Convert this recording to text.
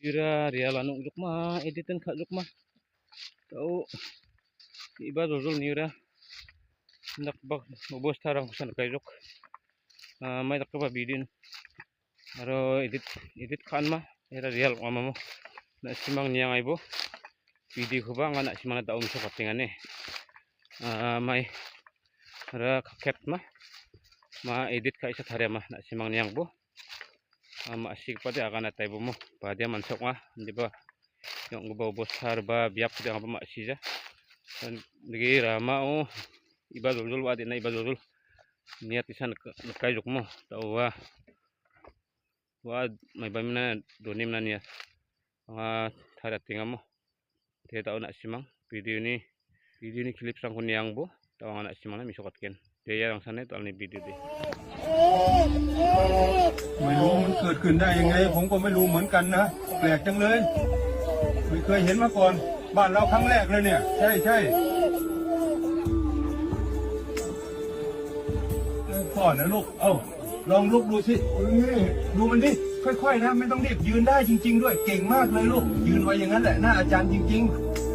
Ira ria lanung lukma editan kak lukma. Tahu iba dozol niura nak bak ubos tarang kusan kailuk. May takba bidin. Aro edit kan mah ira real mama mo. Na simang niyang aibo. Video ko ba nga na simang na taon sa patingan eh. May ara kaket mah. Ma-edit ka isa tharya mah na simang niyang bo. Maasig pa di akan natay mo pa dia mansok nga di ba yung ubos har ba biap dia nga maasija lagi rama iba dulu adi na iba dulu niat isan kajuk mo tau wa may bamina donim na niya mga tara tinga mo dia tau na simang video ni clip sang kunyang bo tau nga na simang na misukat ken dia yang sana itu alni video deh ไม่รู้มันเกิดขึ้นได้ยังไงผมก็ไม่รู้เหมือนกันนะแปลกจังเลยไม่เคยเห็นมาก่อนบ้านเราครั้งแรกเลยเนี่ยใช่พ่อนะลูกลองลุกดูสิดูมันดิค่อยๆนะไม่ต้องรีบยืนได้จริงๆด้วยเก่งมากเลยลูกยืนไว้อย่างนั้นแหละหน้าอาจารย์จริงๆ